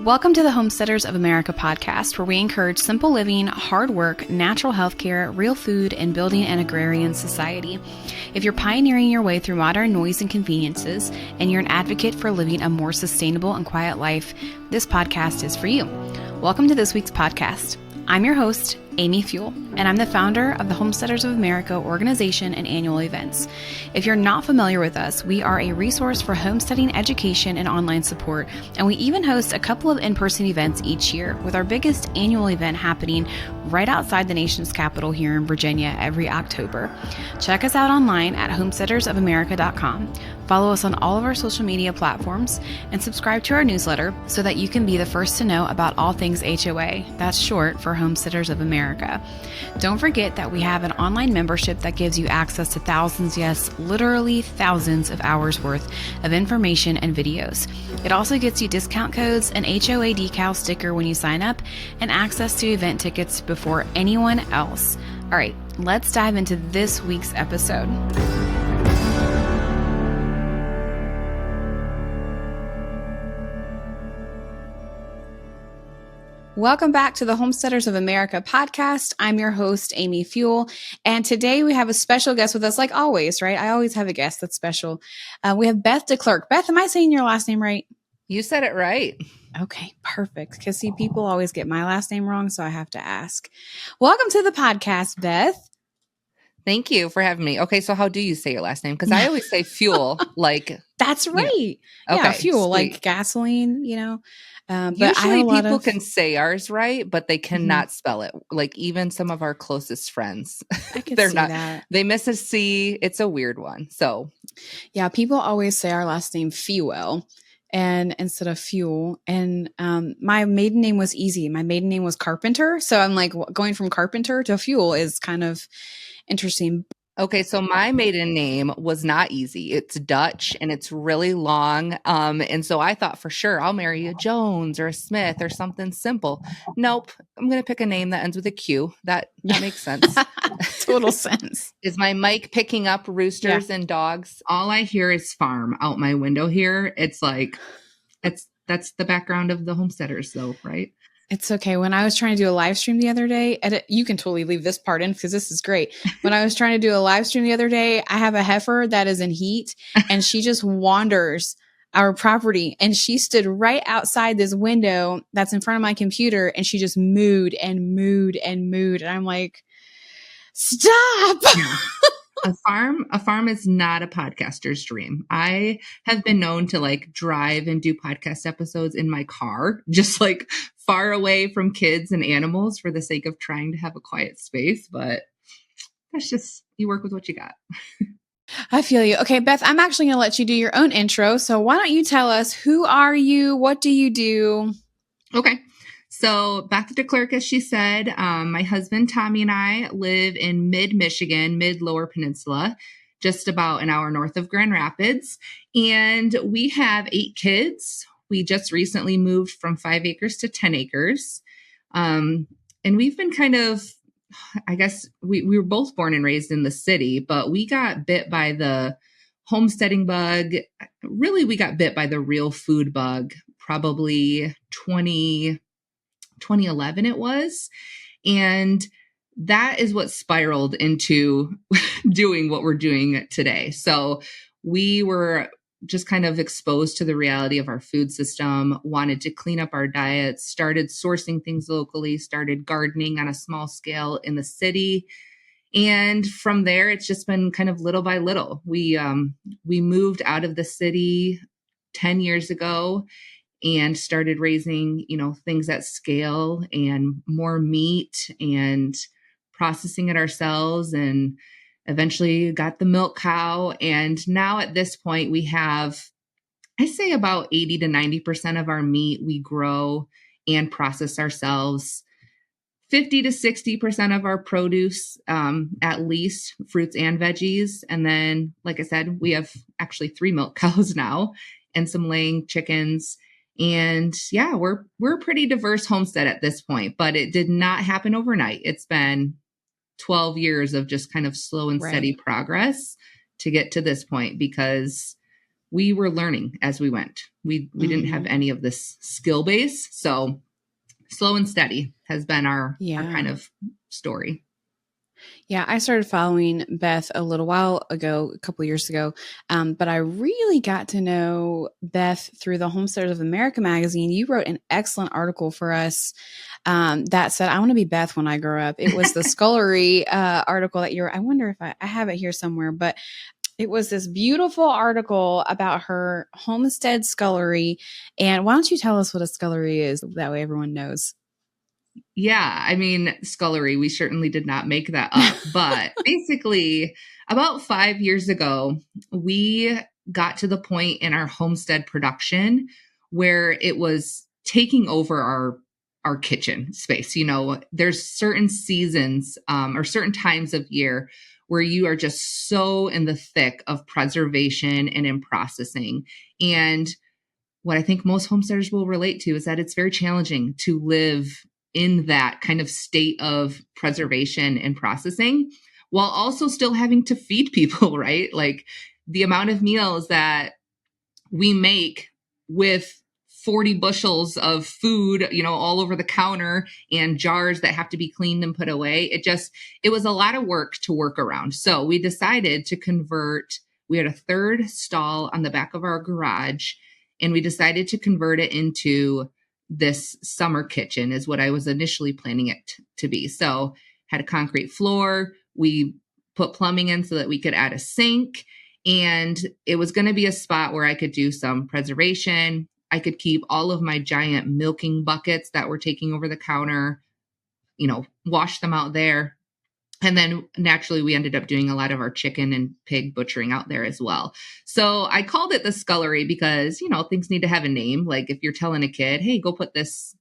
Welcome to the Homesteaders of America podcast, where we encourage simple living, hard work, natural health care, real food, and building an agrarian society. If you're pioneering your way through modern noise and conveniences, and you're an advocate for living a more sustainable and quiet life, this podcast is for you. Welcome to this week's podcast. I'm your host, Amy Fuel, and I'm the founder of the Homesteaders of America organization and annual events. If you're not familiar with us, we are a resource for homesteading education and online support, and we even host a couple of in-person events each year, with our biggest annual event happening right outside the nation's capital here in Virginia every October. Check us out online at homesteadersofamerica.com. Follow us on all of our social media platforms and subscribe to our newsletter so that you can be the first to know about all things HOA. That's short for Homesteaders of America. Don't forget that we have an online membership that gives you access to thousands, yes, literally thousands of hours worth of information and videos. It also gets you discount codes, an HOA decal sticker when you sign up, and access to event tickets before anyone else. All right, let's dive into this week's episode. Welcome back to the Homesteaders of America podcast. I'm your host, Amy Fuel, and today we have a special guest with us, like always, right? I always have a guest that's special. We have Beth Declercq. Beth, am I saying your last name right? You said it right. Okay, perfect. Because see, people always get my last name wrong, so I have to ask. Welcome to the podcast, Beth. Thank you for having me. Okay, so how do you say your last name? Because I always say fuel, like that's right. Yeah, yeah fuel, sweet. Like gasoline, you know. But usually people can say ours right, but they cannot spell it. Like even some of our closest friends, I can they're see not. that. They miss a C. It's a weird one. So yeah, people always say our last name Fuel, and instead of Fuel. And my maiden name was easy. My maiden name was Carpenter. So I'm like, going from Carpenter to Fuel is kind of interesting. okay, so my maiden name was not easy. It's Dutch and it's really long. And so I thought for sure I'll marry a Jones or a Smith or something simple. Nope. I'm going to pick a name that ends with a Q. That makes sense. Total sense. Is my mic picking up roosters and dogs? All I hear is farm out my window here. It's like, that's the background of the Homesteaders though, right? It's okay. When I was trying to do a live stream the other day, you can totally leave this part in because this is great. When I was trying to do a live stream the other day, I have a heifer that is in heat and she just wanders our property, and she stood right outside this window that's in front of my computer, and she just mooed and mooed and mooed. And I'm like, stop. A farm is not a podcaster's dream. I have been known to like drive and do podcast episodes in my car, just like far away from kids and animals for the sake of trying to have a quiet space. But that's just, you work with what you got. I feel you. Okay, Beth, I'm actually going to let you do your own intro. So why don't you tell us, who are you? What do you do? Okay. So Beth Declercq, as she said, my husband, Tommy, and I live in mid-Michigan, mid-Lower Peninsula, just about an hour north of Grand Rapids. And we have 8 kids. We just recently moved from 5 acres to 10 acres. And we've been kind of, I guess we were both born and raised in the city, but we got bit by the homesteading bug. Really, we got bit by the real food bug, probably 2011 it was. And that is what spiraled into doing what we're doing today. So we were just kind of exposed to the reality of our food system, wanted to clean up our diets, started sourcing things locally, started gardening on a small scale in the city. And from there, it's just been kind of little by little. We moved out of the city 10 years ago and started raising, things at scale and more meat and processing it ourselves, and eventually got the milk cow. And now at this point we have, I say about 80 to 90% of our meat we grow and process ourselves. 50 to 60% of our produce, at least fruits and veggies. And then, like I said, we have actually 3 milk cows now and some laying chickens. And yeah, we're a pretty diverse homestead at this point, but it did not happen overnight. It's been 12 years of just kind of slow and steady progress to get to this point, because we were learning as we went. We didn't have any of this skill base. So slow and steady has been our kind of story. Yeah, I started following Beth a little while ago, a couple of years ago, but I really got to know Beth through the Homestead of America magazine. You wrote an excellent article for us that said, I want to be Beth when I grow up. It was the scullery article that I wonder if I have it here somewhere, but it was this beautiful article about her homestead scullery. And why don't you tell us what a scullery is? That way everyone knows. Yeah, I mean, scullery, we certainly did not make that up. But basically, about 5 years ago, we got to the point in our homestead production where it was taking over our kitchen space. You know, there's certain seasons or certain times of year where you are just so in the thick of preservation and in processing. And what I think most homesteaders will relate to is that it's very challenging to live in that kind of state of preservation and processing while also still having to feed people, right? Like the amount of meals that we make with 40 bushels of food, you know, all over the counter and jars that have to be cleaned and put away. It was a lot of work to work around. So we decided to convert. We had a third stall on the back of our garage, and we decided to convert it into this summer kitchen is what I was initially planning it to be. So had a concrete floor. We put plumbing in so that we could add a sink. And it was going to be a spot where I could do some preservation. I could keep all of my giant milking buckets that were taking over the counter, you know, wash them out there. And then naturally, we ended up doing a lot of our chicken and pig butchering out there as well. So I called it the scullery because, you know, things need to have a name. Like if you're telling a kid, hey, go put this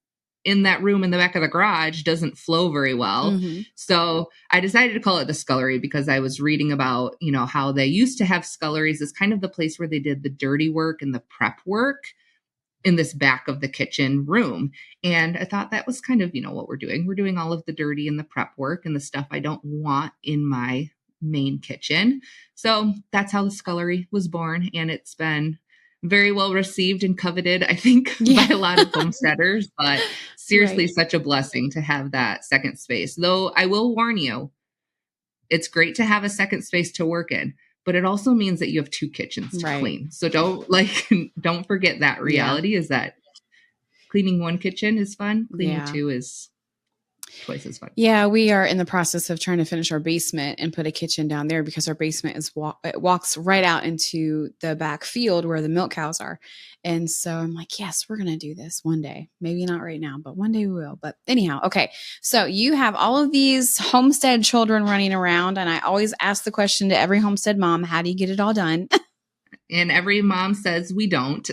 in that room in the back of the garage, doesn't flow very well. Mm-hmm. So I decided to call it the scullery because I was reading about, you know, how they used to have sculleries as kind of the place where they did the dirty work and the prep work in this back of the kitchen room. And I thought that was kind of, you know, what we're doing. We're doing all of the dirty and the prep work and the stuff I don't want in my main kitchen. So that's how the scullery was born. And it's been very well received and coveted, I think, by a lot of homesteaders. But seriously, such a blessing to have that second space. Though I will warn you, it's great to have a second space to work in, but it also means that you have two kitchens to clean. So don't forget that reality is that cleaning one kitchen is fun. Cleaning two is twice as fun. Yeah, we are in the process of trying to finish our basement and put a kitchen down there because our basement it walks right out into the back field where the milk cows are. And so I'm like, yes, we're going to do this one day. Maybe not right now, but one day we will. But anyhow, okay. So you have all of these homestead children running around. And I always ask the question to every homestead mom, how do you get it all done? And every mom says we don't.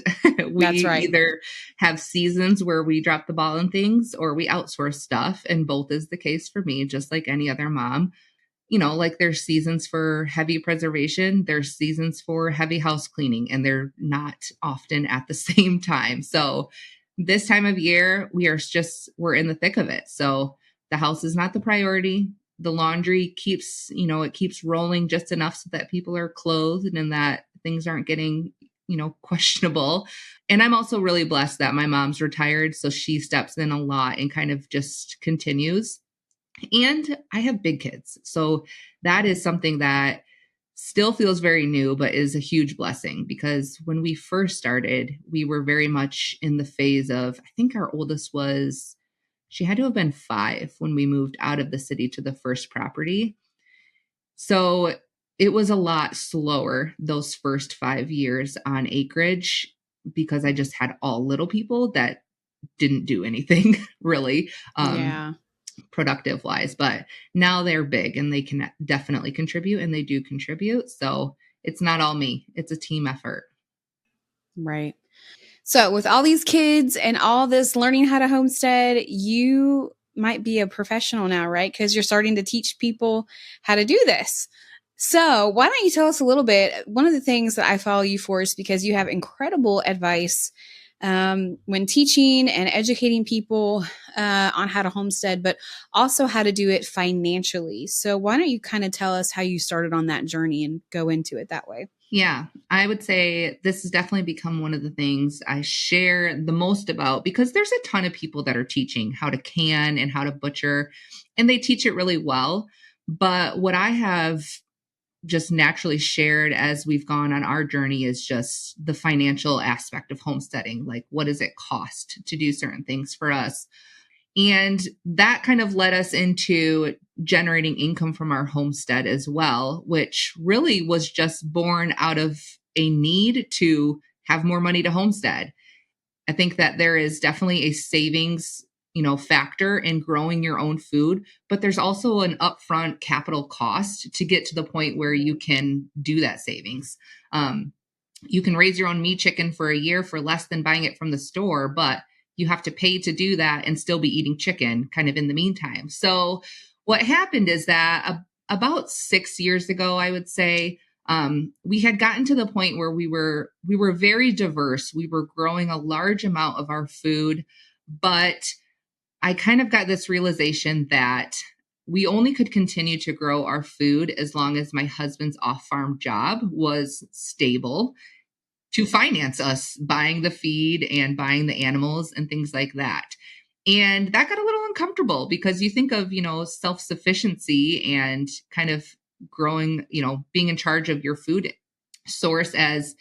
We either have seasons where we drop the ball on things or we outsource stuff. And both is the case for me, just like any other mom. You know, like there's seasons for heavy preservation, there's seasons for heavy house cleaning, and they're not often at the same time. So this time of year, we're in the thick of it. So the house is not the priority. The laundry keeps rolling just enough so that people are clothed and that things aren't getting, you know, questionable. And I'm also really blessed that my mom's retired. So she steps in a lot and kind of just continues. And I have big kids. So that is something that still feels very new, but is a huge blessing because when we first started, we were very much in the phase of, I think our oldest she had to have been 5 when we moved out of the city to the first property. So it was a lot slower those first 5 years on acreage because I just had all little people that didn't do anything really productive wise. But now they're big and they can definitely contribute, and they do contribute. So it's not all me. It's a team effort. Right. So with all these kids and all this learning how to homestead, you might be a professional now, right? Because you're starting to teach people how to do this. So why don't you tell us a little bit? One of the things that I follow you for is because you have incredible advice when teaching and educating people on how to homestead, but also how to do it financially. So why don't you kind of tell us how you started on that journey and go into it that way? Yeah, I would say this has definitely become one of the things I share the most about because there's a ton of people that are teaching how to can and how to butcher, and they teach it really well. But what I have just naturally shared as we've gone on our journey is just the financial aspect of homesteading. Like, what does it cost to do certain things for us? And that kind of led us into generating income from our homestead as well, which really was just born out of a need to have more money to homestead. I think that there is definitely a savings, factor in growing your own food, but there's also an upfront capital cost to get to the point where you can do that savings. Um, you can raise your own meat chicken for a year for less than buying it from the store, but you have to pay to do that and still be eating chicken kind of in the meantime. So what happened is that about 6 years ago, I would say, we had gotten to the point where we were very diverse. We were growing a large amount of our food, but I kind of got this realization that we only could continue to grow our food as long as my husband's off-farm job was stable to finance us buying the feed and buying the animals and things like that. And that got a little uncomfortable because you think of, self-sufficiency and kind of growing, being in charge of your food source as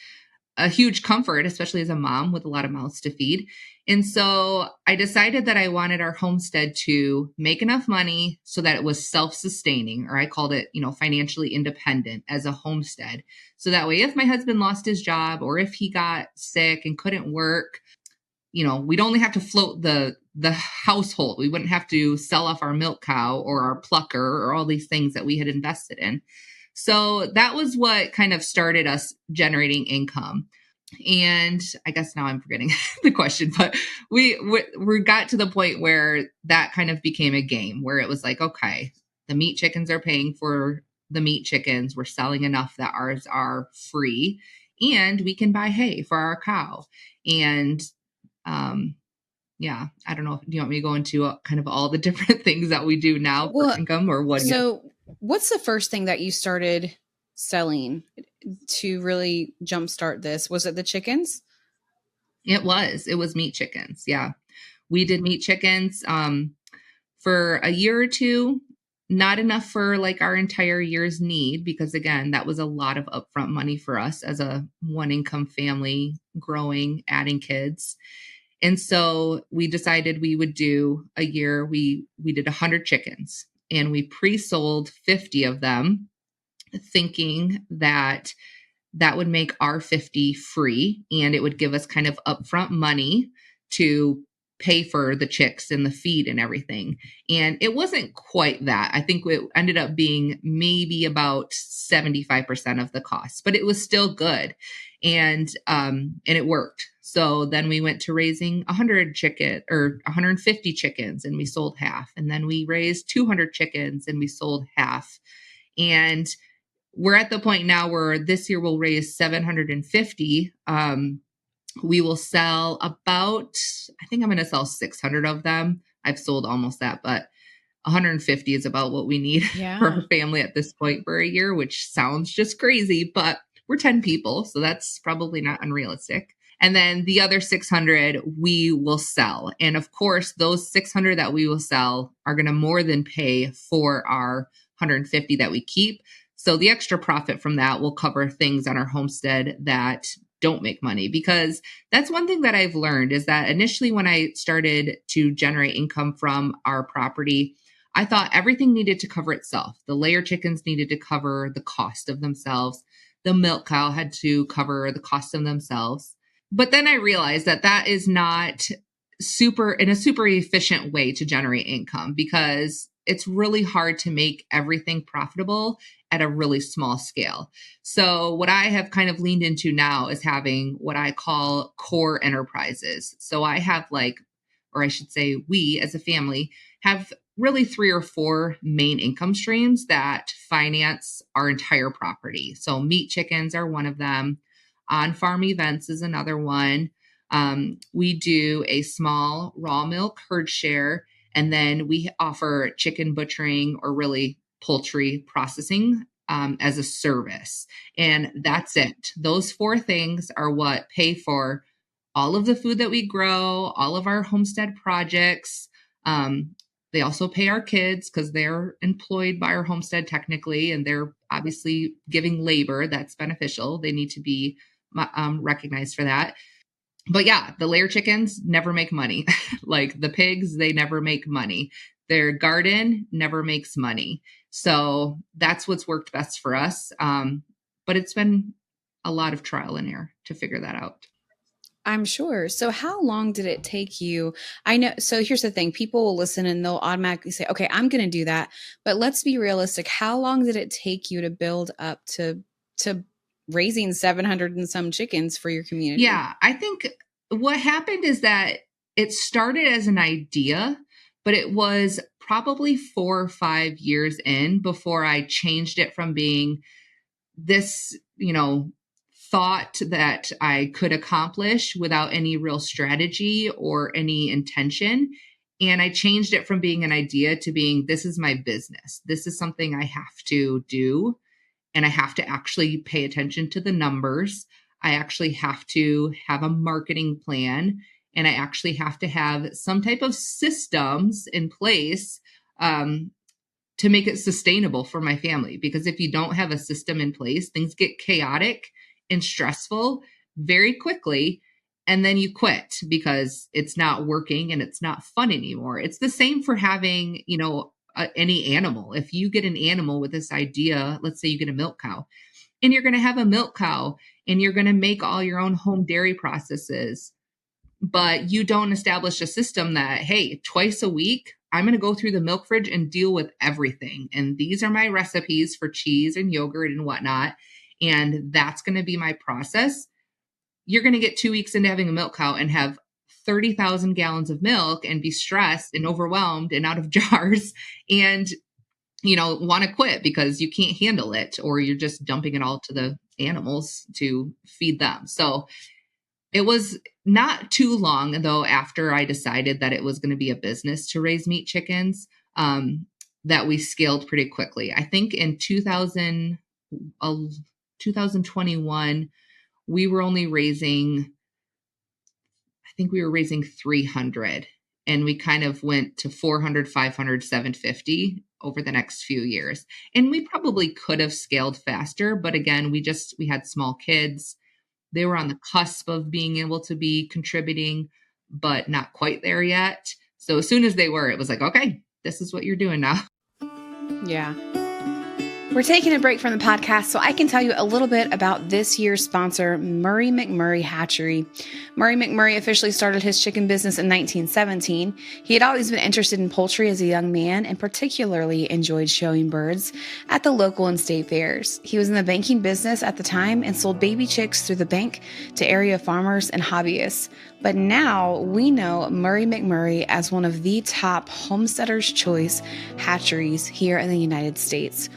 a huge comfort, especially as a mom with a lot of mouths to feed. And so I decided that I wanted our homestead to make enough money so that it was self-sustaining, or I called it, financially independent as a homestead. So that way, if my husband lost his job or if he got sick and couldn't work, we'd only have to float the household. We wouldn't have to sell off our milk cow or our plucker or all these things that we had invested in. So that was what kind of started us generating income. And I guess now I'm forgetting the question, but we got to the point where that kind of became a game where it was like, okay, the meat chickens are paying for the meat chickens. We're selling enough that ours are free and we can buy hay for our cow. And yeah, I don't know. Do you want me to go into kind of all the different things that we do now for income or what? So what's the first thing that you started selling to really jumpstart this? Was it the chickens? It was meat chickens. Yeah. We did meat chickens for a year or two, not enough for like our entire year's need, because again, that was a lot of upfront money for us as a one income family growing, adding kids. And so we decided we would do a year. We did 100 chickens and we pre-sold 50 of them, thinking that that would make our 50 free and it would give us kind of upfront money to pay for the chicks and the feed and everything. And it wasn't quite that. I think it ended up being maybe about 75% of the cost, but it was still good. And it worked. So then we went to raising 100 chicken or 150 chickens and we sold half. And then we raised 200 chickens and we sold half. And we're at the point now where this year we'll raise 750. We will sell about, I think I'm going to sell 600 of them. I've sold almost that, but 150 is about what we need for our family at this point for a year, which sounds just crazy, but we're 10 people. So that's probably not unrealistic. And then the other 600 we will sell. And of course, those 600 that we will sell are going to more than pay for our 150 that we keep. So the extra profit from that will cover things on our homestead that don't make money, because that's one thing that I've learned is that initially when I started to generate income from our property, I thought everything needed to cover itself. The layer chickens needed to cover the cost of themselves. The milk cow had to cover the cost of themselves. But then I realized that that is not a super efficient way to generate income, because it's really hard to make everything profitable at a really small scale. So what I have kind of leaned into now is having what I call core enterprises. So I have or I should say we as a family have really 3 or 4 main income streams that finance our entire property. So meat chickens are one of them. On-farm events is another one. We do a small raw milk herd share, and then we offer chicken butchering or really poultry processing as a service. And that's it. Those four things are what pay for all of the food that we grow, all of our homestead projects. They also pay our kids because they're employed by our homestead technically, and they're obviously giving labor that's beneficial. They need to be recognized for that. But yeah, the layer chickens never make money. Like the pigs, they never make money. Their garden never makes money. So that's what's worked best for us. But it's been a lot of trial and error to figure that out. I'm sure. So how long did it take you? I know. So here's the thing. People will listen and they'll automatically say, okay, I'm going to do that. But let's be realistic. How long did it take you to build up to raising 700 and some chickens for your community? Yeah, I think what happened is that it started as an idea, but it was probably 4 or 5 years in before I changed it from being this, thought that I could accomplish without any real strategy or any intention. And I changed it from being an idea to being, this is my business. This is something I have to do. And I have to actually pay attention to the numbers. I actually have to have a marketing plan. And I actually have to have some type of systems in place to make it sustainable for my family. Because if you don't have a system in place, things get chaotic and stressful very quickly. And then you quit because it's not working and it's not fun anymore. It's the same for having, any animal. If you get an animal with this idea, let's say you get a milk cow and you're going to have a milk cow and you're going to make all your own home dairy processes, but you don't establish a system that, hey, twice a week, I'm going to go through the milk fridge and deal with everything. And these are my recipes for cheese and yogurt and whatnot. And that's going to be my process. You're going to get 2 weeks into having a milk cow and have 30,000 gallons of milk and be stressed and overwhelmed and out of jars and, want to quit because you can't handle it, or you're just dumping it all to the animals to feed them. So it was not too long, though, after I decided that it was going to be a business to raise meat chickens, that we scaled pretty quickly. I think in 2021, we were only raising, I think we were raising 300, and we kind of went to 400, 500, 750 over the next few years. And we probably could have scaled faster, but again, we had small kids. They were on the cusp of being able to be contributing, but not quite there yet. So as soon as they were, it was like, okay, this is what you're doing now. Yeah. We're taking a break from the podcast so I can tell you a little bit about this year's sponsor, Murray McMurray Hatchery. Murray McMurray officially started his chicken business in 1917. He had always been interested in poultry as a young man and particularly enjoyed showing birds at the local and state fairs. He was in the banking business at the time and sold baby chicks through the bank to area farmers and hobbyists. But now we know Murray McMurray as one of the top homesteaders' choice hatcheries here in the United States.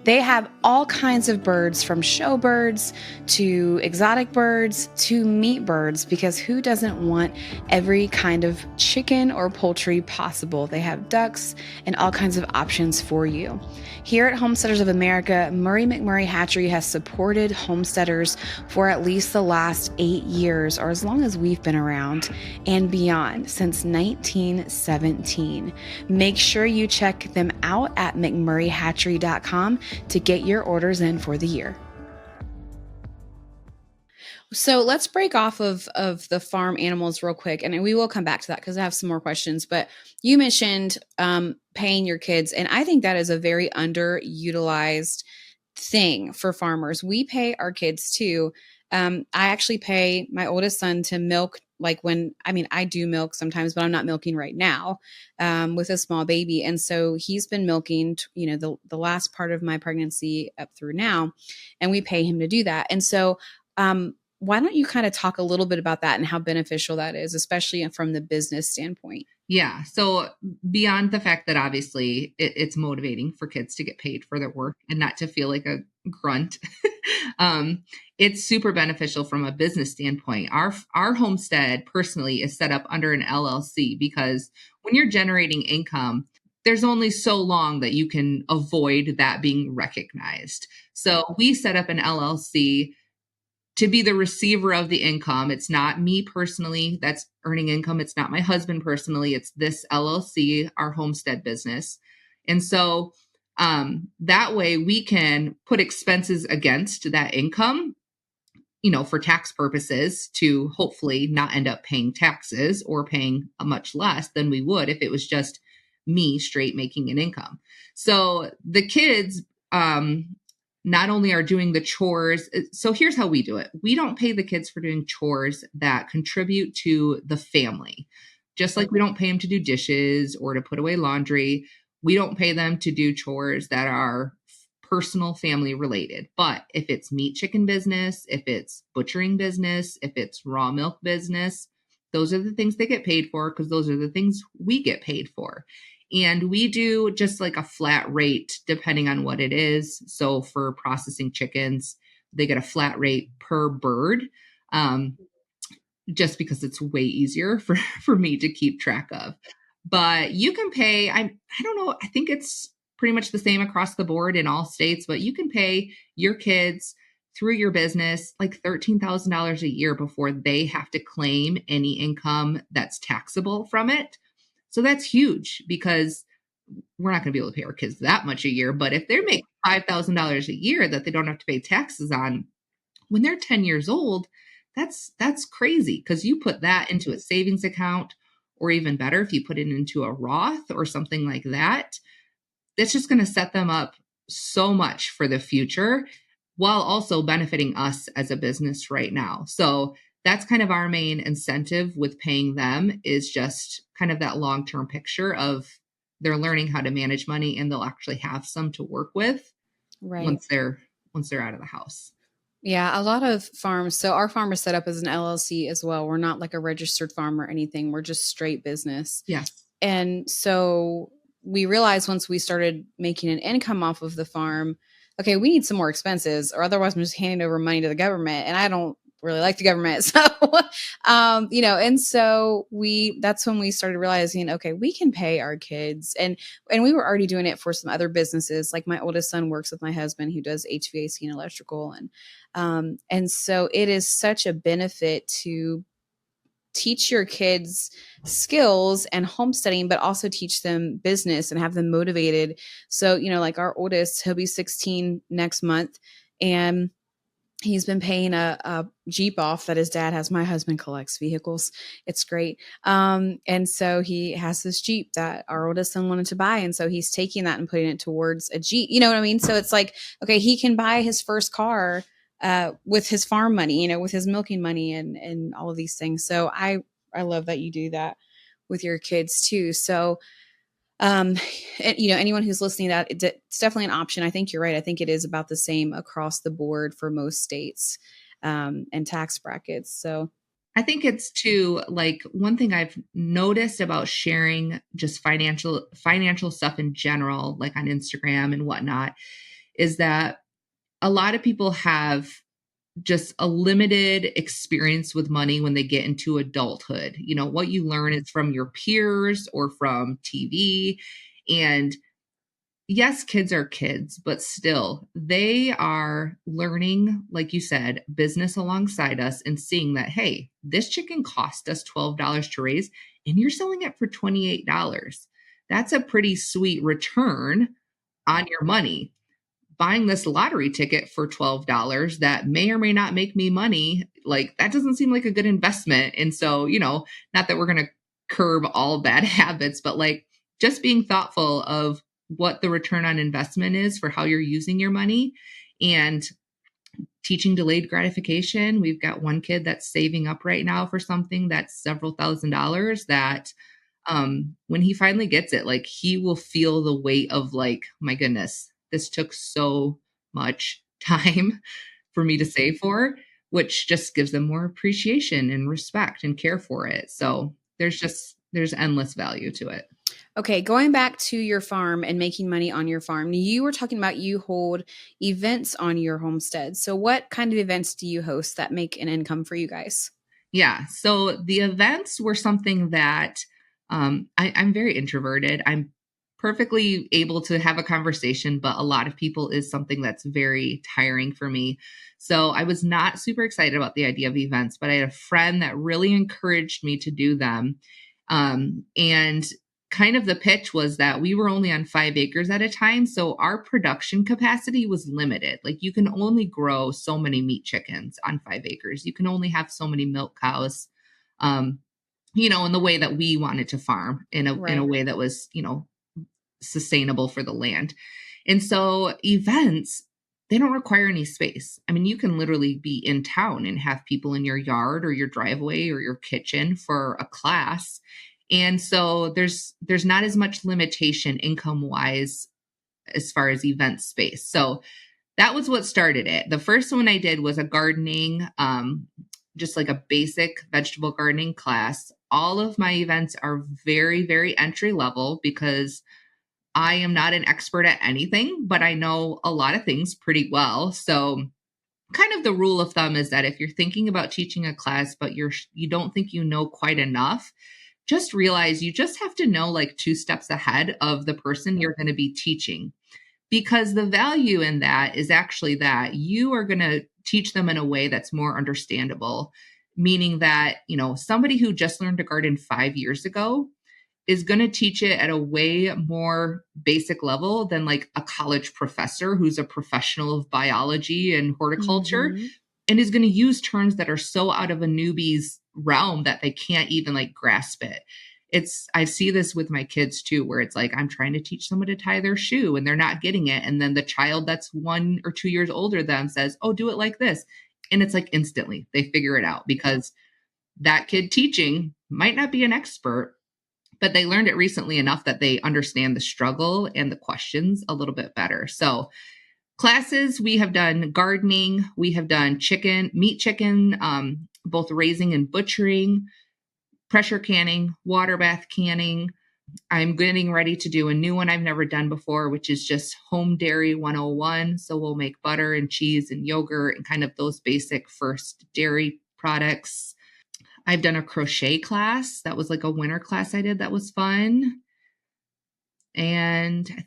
They have all kinds of birds, from show birds to exotic birds to meat birds, because who doesn't want every kind of chicken or poultry possible? They have ducks and all kinds of options for you. Here at Homesteaders of America, Murray McMurray Hatchery has supported homesteaders for at least the last 8 years, or as long as we've been around, and beyond, since 1917. Make sure you check them out at mcmurrayhatchery.com to get your orders in for the year. So let's break off of the farm animals real quick, and we will come back to that because I have some more questions. But you mentioned paying your kids, and I think that is a very underutilized thing for farmers. We pay our kids too. I actually pay my oldest son to milk, I do milk sometimes, but I'm not milking right now with a small baby. And so he's been milking, the last part of my pregnancy up through now, and we pay him to do that. And so why don't you kind of talk a little bit about that and how beneficial that is, especially from the business standpoint? Yeah. So beyond the fact that obviously it's motivating for kids to get paid for their work and not to feel like a grunt, it's super beneficial from a business standpoint. Our homestead personally is set up under an LLC because when you're generating income, there's only so long that you can avoid that being recognized. So we set up an LLC to be the receiver of the income. It's not me personally that's earning income. It's not my husband personally. It's this LLC, our homestead business. And so that way we can put expenses against that income, for tax purposes, to hopefully not end up paying taxes or paying a much less than we would if it was just me straight making an income. So the kids, not only are doing the chores. So here's how we do it. We don't pay the kids for doing chores that contribute to the family. Just like we don't pay them to do dishes or to put away laundry. We don't pay them to do chores that are personal family related. But if it's meat chicken business, if it's butchering business, if it's raw milk business, those are the things they get paid for, because those are the things we get paid for. And we do just like a flat rate depending on what it is. So for processing chickens, they get a flat rate per bird, just because it's way easier for me to keep track of. But you can pay, I don't know, I think it's pretty much the same across the board in all states, but you can pay your kids through your business like $13,000 a year before they have to claim any income that's taxable from it. So that's huge, because we're not going to be able to pay our kids that much a year. But if they're making $5,000 a year that they don't have to pay taxes on when they're 10 years old, that's crazy, because you put that into a savings account, or even better, if you put it into a Roth or something like that, that's just going to set them up so much for the future, while also benefiting us as a business right now. So that's kind of our main incentive with paying them, is just kind of that long-term picture of they're learning how to manage money, and they'll actually have some to work with once they're out of the house. Yeah, a lot of farms. So our farm is set up as an LLC as well. We're not like a registered farm or anything. We're just straight business. Yes. And so we realized once we started making an income off of the farm, okay, we need some more expenses, or otherwise I'm just handing over money to the government, and I don't really like the government. So, and so that's when we started realizing, okay, we can pay our kids. And we were already doing it for some other businesses. Like my oldest son works with my husband, who does HVAC and electrical. And so it is such a benefit to teach your kids skills and homesteading, but also teach them business and have them motivated. So, like our oldest, he'll be 16 next month, and he's been paying a Jeep off that his dad has. My husband collects vehicles. It's great. And so he has this Jeep that our oldest son wanted to buy. And so he's taking that and putting it towards a Jeep. You know what I mean? So it's like, okay, he can buy his first car with his farm money, with his milking money and all of these things. So I love that you do that with your kids too. So anyone who's listening to that, it's definitely an option. I think you're right. I think it is about the same across the board for most states and tax brackets. So I think it's too, like, one thing I've noticed about sharing just financial stuff in general, like on Instagram and whatnot, is that a lot of people have just a limited experience with money when they get into adulthood. What you learn is from your peers or from TV. And yes, kids are kids, but still they are learning, like you said, business alongside us, and seeing that, hey, this chicken cost us $12 to raise and you're selling it for $28. That's a pretty sweet return on your money. Buying this lottery ticket for $12 that may or may not make me money, like, that doesn't seem like a good investment. And so, not that we're going to curb all bad habits, but like just being thoughtful of what the return on investment is for how you're using your money, and teaching delayed gratification. We've got one kid that's saving up right now for something that's several $1,000s that when he finally gets it, like, he will feel the weight of, like, my goodness, this took so much time for me to save for, which just gives them more appreciation and respect and care for it. So there's endless value to it. Okay, going back to your farm and making money on your farm, you were talking about you hold events on your homestead. So what kind of events do you host that make an income for you guys? Yeah, so the events were something that I'm very introverted. I'm perfectly able to have a conversation, but a lot of people is something that's very tiring for me. So I was not super excited about the idea of events, but I had a friend that really encouraged me to do them. And kind of the pitch was that we were only on 5 acres at a time. So our production capacity was limited. Like you can only grow so many meat chickens on 5 acres. You can only have so many milk cows, in the way that we wanted to farm in a way that was, sustainable for the land. And so events, they don't require any space. I mean, you can literally be in town and have people in your yard or your driveway or your kitchen for a class. And so there's not as much limitation income wise as far as event space. So that was what started it. The first one I did was a gardening, just like a basic vegetable gardening class. All of my events are very, very entry level because I am not an expert at anything, but I know a lot of things pretty well. So kind of the rule of thumb is that if you're thinking about teaching a class, but you don't think you know quite enough, just realize you just have to know like 2 steps ahead of the person you're going to be teaching. Because the value in that is actually that you are going to teach them in a way that's more understandable, meaning that, somebody who just learned to garden 5 years ago is going to teach it at a way more basic level than like a college professor who's a professional of biology and horticulture and is going to use terms that are so out of a newbie's realm that they can't even like grasp it. I see this with my kids too, where it's like, I'm trying to teach someone to tie their shoe and they're not getting it. And then the child that's 1 or 2 years older than them says, oh, do it like this. And it's like instantly they figure it out because that kid teaching might not be an expert, but they learned it recently enough that they understand the struggle and the questions a little bit better. So classes, we have done gardening, we have done meat chicken, both raising and butchering, pressure canning, water bath canning. I'm getting ready to do a new one I've never done before, which is just home dairy 101. So we'll make butter and cheese and yogurt and kind of those basic first dairy products. I've done a crochet class. That was like a winter class I did. That was fun. And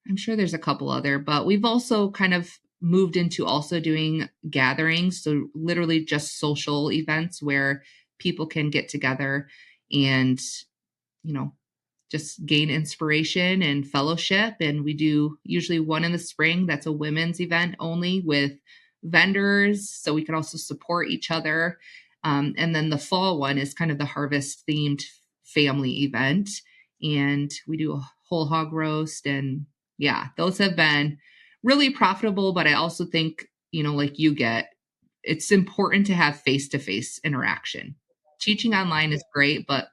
I'm sure there's a couple other, but we've also kind of moved into also doing gatherings. So literally just social events where people can get together and, just gain inspiration and fellowship. And we do usually one in the spring. That's a women's event only with vendors. So we can also support each other. And then the fall one is kind of the harvest themed family event. And we do a whole hog roast. And yeah, those have been really profitable. But I also think, like it's important to have face-to-face interaction. Teaching online is great, but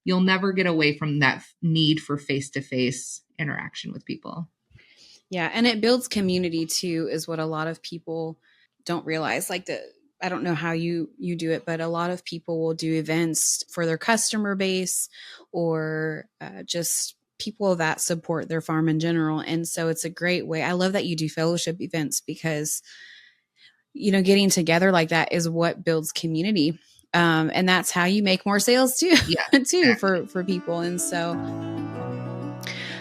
you'll never get away from that need for face-to-face interaction with people. Yeah. And it builds community too, is what a lot of people don't realize. I don't know how you do it, but a lot of people will do events for their customer base or just people that support their farm in general. And so it's a great way. I love that you do fellowship events because, getting together like that is what builds community. And that's how you make more sales too, exactly. for people. And so,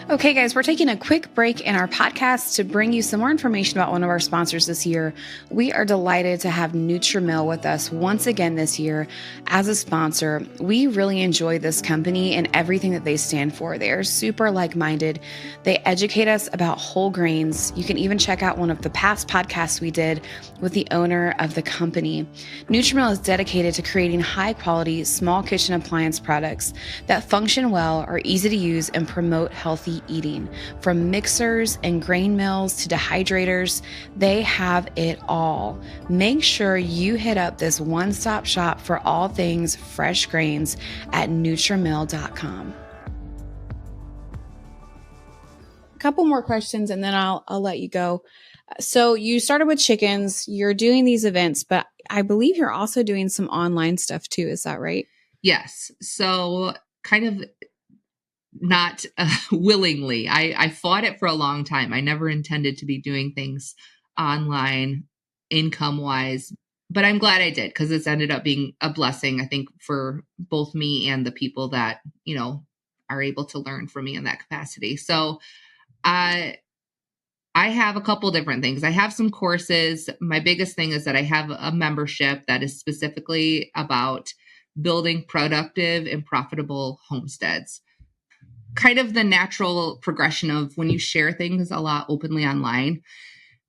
okay, guys, we're taking a quick break in our podcast to bring you some more information about one of our sponsors this year. We are delighted to have Nutrimil with us once again this year as a sponsor. We really enjoy this company and everything that they stand for. They are super like-minded. They educate us about whole grains. You can even check out one of the past podcasts we did with the owner of the company. Nutrimil is dedicated to creating high-quality small kitchen appliance products that function well, are easy to use, and promote healthy eating. From mixers and grain mills to dehydrators, they have it all. Make sure you hit up this one-stop shop for all things fresh grains at Nutrimil.com. A couple more questions and then I'll let you go. So you started with chickens, you're doing these events, but I believe you're also doing some online stuff too. Is that right? Yes. So kind of not willingly. I fought it for a long time. I never intended to be doing things online income wise, but I'm glad I did because it's ended up being a blessing, I think, for both me and the people that, are able to learn from me in that capacity. So I have a couple different things. I have some courses. My biggest thing is that I have a membership that is specifically about building productive and profitable homesteads. Kind of the natural progression of when you share things a lot openly online,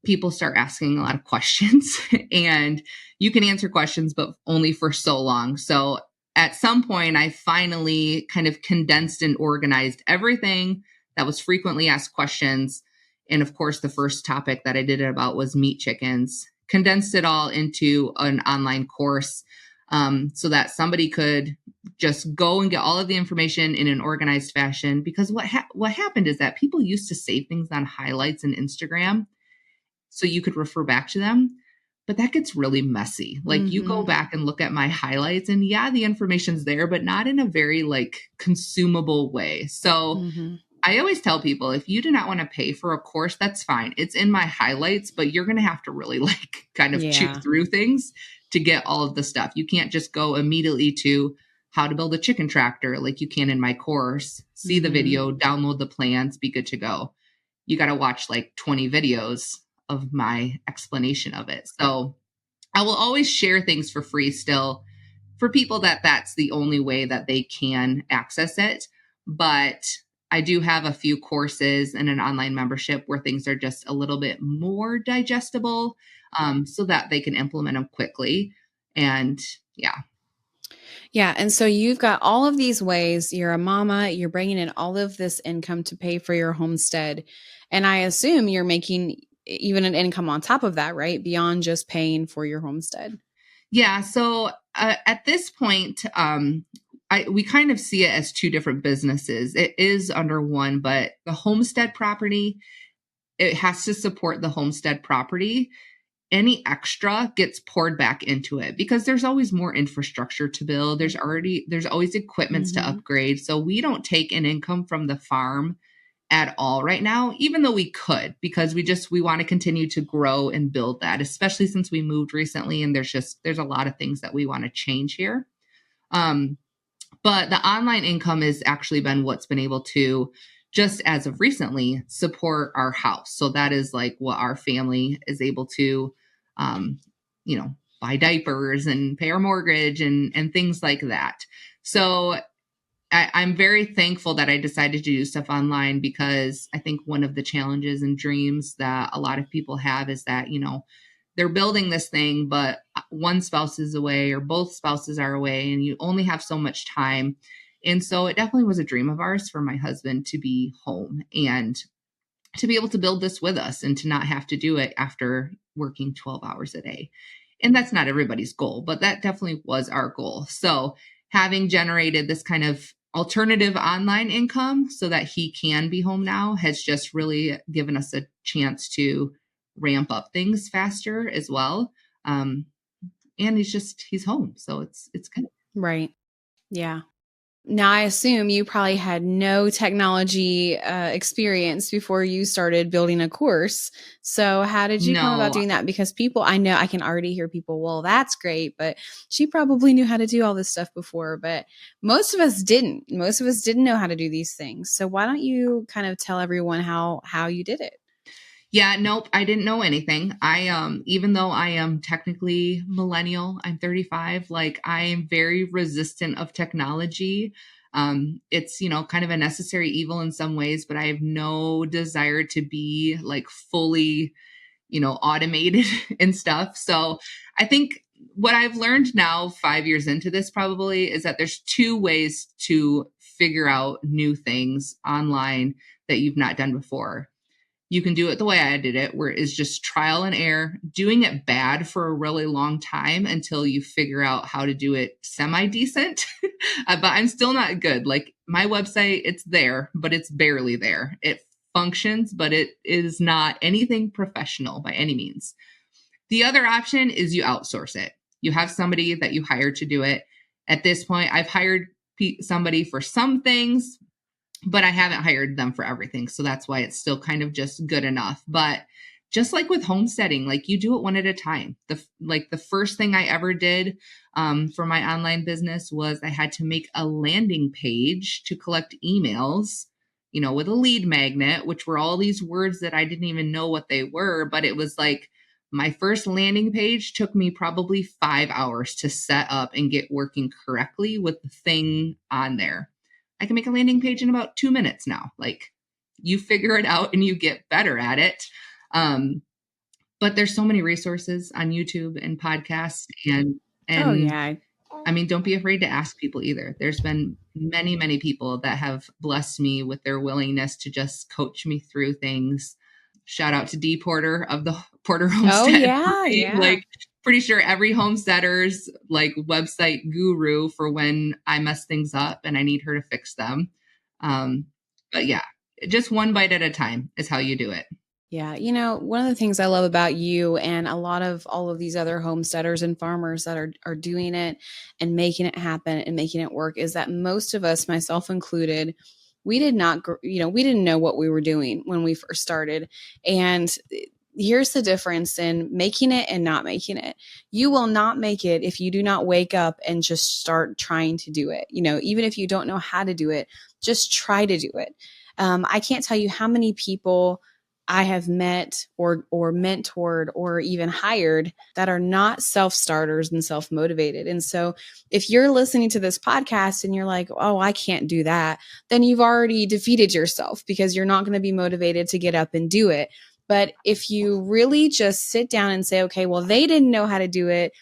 people start asking a lot of questions and you can answer questions, but only for so long. So at some point, I finally kind of condensed and organized everything that was frequently asked questions. And of course, the first topic that I did it about was meat chickens, condensed it all into an online course so that somebody could just go and get all of the information in an organized fashion. Because what happened is that people used to save things on highlights in Instagram so you could refer back to them. But that gets really messy. Like you go back and look at my highlights and yeah, the information's there, but not in a very like consumable way. So I always tell people, if you do not want to pay for a course, that's fine. It's in my highlights, but you're going to have to really like kind of chew through things to get all of the stuff. You can't just go immediately to how to build a chicken tractor like you can in my course, see the video, download the plans, be good to go. You got to watch like 20 videos of my explanation of it. So I will always share things for free still for people that's the only way that they can access it. But I do have a few courses and an online membership where things are just a little bit more digestible so that they can implement them quickly. And yeah. Yeah. And so you've got all of these ways. You're a mama, you're bringing in all of this income to pay for your homestead. And I assume you're making even an income on top of that, right? Beyond just paying for your homestead. Yeah. So at this point, we kind of see it as two different businesses. It is under one, but the homestead property, it has to support the homestead property. Any extra gets poured back into it because there's always more infrastructure to build. There's always equipments to upgrade. So we don't take an income from the farm at all right now, even though we could, because we want to continue to grow and build that, especially since we moved recently and there's a lot of things that we want to change here. But the online income has actually been what's been able to, just as of recently, support our house. So that is like what our family is able to, buy diapers and pay our mortgage and things like that. So I'm very thankful that I decided to do stuff online because I think one of the challenges and dreams that a lot of people have is that, they're building this thing, but one spouse is away or both spouses are away and you only have so much time. And so it definitely was a dream of ours for my husband to be home and to be able to build this with us and to not have to do it after working 12 hours a day. And that's not everybody's goal, but that definitely was our goal. So having generated this kind of alternative online income so that he can be home now has just really given us a chance to ramp up things faster as well. And he's home. So it's kind of right. Yeah. Now, I assume you probably had no technology experience before you started building a course. So how did you come about doing that? Because I know I can already hear people, well, that's great, but she probably knew how to do all this stuff before. But most of us didn't. Most of us didn't know how to do these things. So why don't you kind of tell everyone how you did it? Yeah, nope. I didn't know anything. Even though I am technically millennial, I'm 35, like I am very resistant of technology. It's, kind of a necessary evil in some ways, but I have no desire to be like fully, automated and stuff. So I think what I've learned now 5 years into this probably is that there's two ways to figure out new things online that you've not done before. You can do it the way I did it, where it's just trial and error, doing it bad for a really long time until you figure out how to do it semi-decent. But I'm still not good. Like my website, it's there, but it's barely there. It functions, but it is not anything professional by any means. The other option is you outsource it. You have somebody that you hire to do it. At this point, I've hired somebody for some things, but I haven't hired them for everything. So that's why it's still kind of just good enough. But just like with homesteading, like you do it one at a time. The first thing I ever did for my online business was I had to make a landing page to collect emails, with a lead magnet, which were all these words that I didn't even know what they were. But it was like my first landing page took me probably 5 hours to set up and get working correctly with the thing on there. I can make a landing page in about 2 minutes now. Like, you figure it out and you get better at it. But there's so many resources on YouTube and podcasts and Oh yeah. I mean, don't be afraid to ask people either. There's been many, many people that have blessed me with their willingness to just coach me through things. Shout out to D Porter of the Porter Homestead. Oh yeah, right? yeah. Like, pretty sure every homesteader's like website guru for when I mess things up and I need her to fix them. But yeah, just one bite at a time is how you do it. Yeah. One of the things I love about you and a lot of all of these other homesteaders and farmers that are doing it and making it happen and making it work is that most of us, myself included, we did not, we didn't know what we were doing when we first started. And here's the difference in making it and not making it. You will not make it if you do not wake up and just start trying to do it. Even if you don't know how to do it, just try to do it. I can't tell you how many people I have met or mentored or even hired that are not self-starters and self-motivated. And so if you're listening to this podcast and you're like, oh, I can't do that, then you've already defeated yourself because you're not going to be motivated to get up and do it. But if you really just sit down and say, okay, well, they didn't know how to do it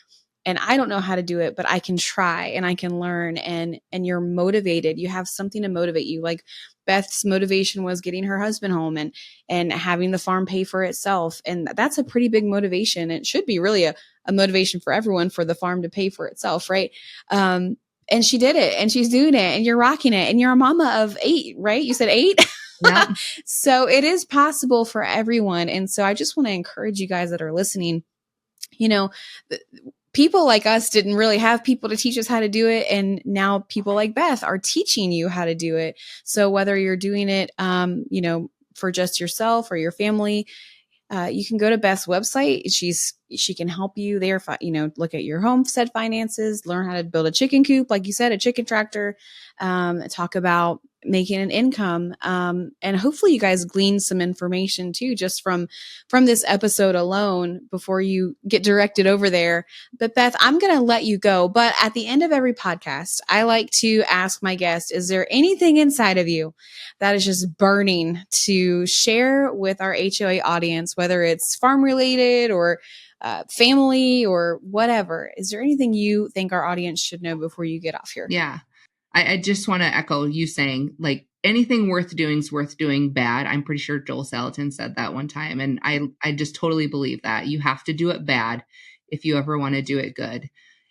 and I don't know how to do it, but I can try and I can learn, and you're motivated, you have something to motivate you. Like Beth's motivation was getting her husband home and having the farm pay for itself. And that's a pretty big motivation. It should be really a motivation for everyone for the farm to pay for itself. Right. And she did it and she's doing it and you're rocking it and you're a mama of 8, right? You said 8. Yeah. So it is possible for everyone. And so I just want to encourage you guys that are listening, people like us didn't really have people to teach us how to do it. And now people like Beth are teaching you how to do it. So whether you're doing it, for just yourself or your family, you can go to Beth's website. She can help you there, look at your homestead finances, learn how to build a chicken coop, like you said, a chicken tractor, talk about making an income. And hopefully you guys glean some information too, just from this episode alone before you get directed over there. But Beth, I'm going to let you go. But at the end of every podcast, I like to ask my guest, is there anything inside of you that is just burning to share with our HOA audience, whether it's farm related or family or whatever? Is there anything you think our audience should know before you get off here? Yeah. I just want to echo you saying, like, anything worth doing is worth doing bad. I'm pretty sure Joel Salatin said that one time. And I just totally believe that you have to do it bad if you ever want to do it good.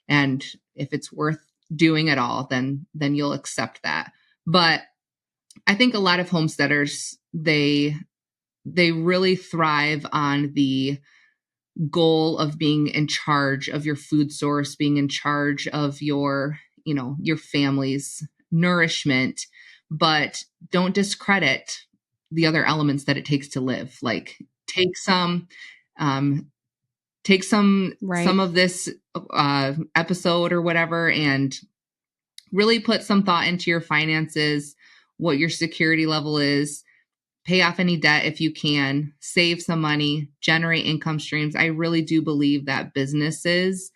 And if it's worth doing at all, then you'll accept that. But I think a lot of homesteaders, they really thrive on the goal of being in charge of your food source, being in charge of your family's nourishment, but don't discredit the other elements that it takes to live. Like, take some right. some of this episode or whatever, and really put some thought into your finances, what your security level is, pay off any debt if you can, save some money, generate income streams. I really do believe that businesses,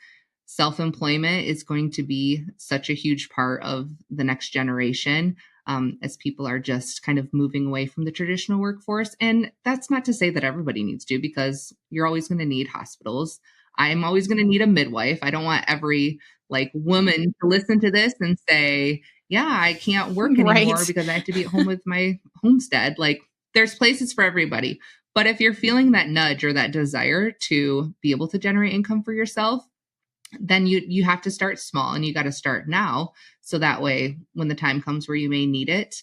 self-employment is going to be such a huge part of the next generation, as people are just kind of moving away from the traditional workforce. And that's not to say that everybody needs to, because you're always going to need hospitals. I'm always going to need a midwife. I don't want every woman to listen to this and say, yeah, I can't work anymore because I have to be at home with my homestead. There's places for everybody. But if you're feeling that nudge or that desire to be able to generate income for yourself, then you have to start small, and you got to start now. So that way, when the time comes where you may need it,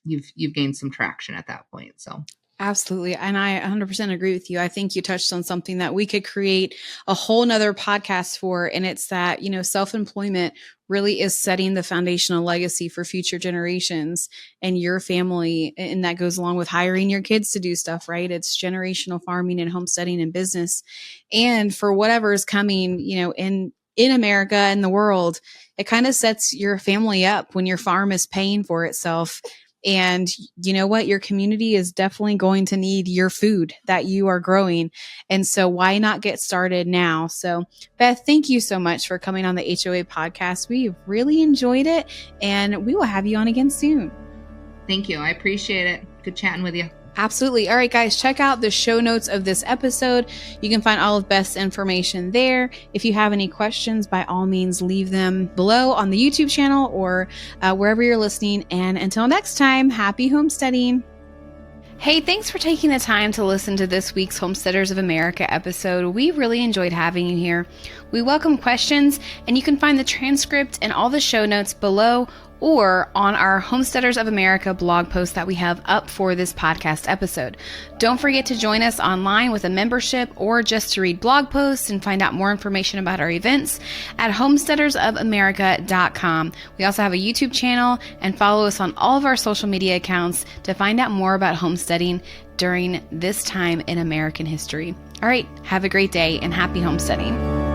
you've gained some traction at that point. So Absolutely. And I 100% agree with you. I think you touched on something that we could create a whole nother podcast for. And it's that, self-employment really is setting the foundational legacy for future generations and your family. And that goes along with hiring your kids to do stuff, right? It's generational farming and homesteading and business. And for whatever is coming, in America and the world, it kind of sets your family up when your farm is paying for itself. And you know what? Your community is definitely going to need your food that you are growing. And so why not get started now? So Beth, thank you so much for coming on the HOA podcast. We really enjoyed it and we will have you on again soon. Thank you. I appreciate it. Good chatting with you. Absolutely. All right, guys, check out the show notes of this episode. You can find all of Beth's information there. If you have any questions, by all means, leave them below on the YouTube channel or wherever you're listening. And until next time, happy homesteading. Hey, thanks for taking the time to listen to this week's Homesteaders of America episode. We really enjoyed having you here. We welcome questions, and you can find the transcript and all the show notes below or on our Homesteaders of America blog post that we have up for this podcast episode. Don't forget to join us online with a membership or just to read blog posts and find out more information about our events at homesteadersofamerica.com. We also have a YouTube channel, and follow us on all of our social media accounts to find out more about homesteading during this time in American history. All right, have a great day and happy homesteading.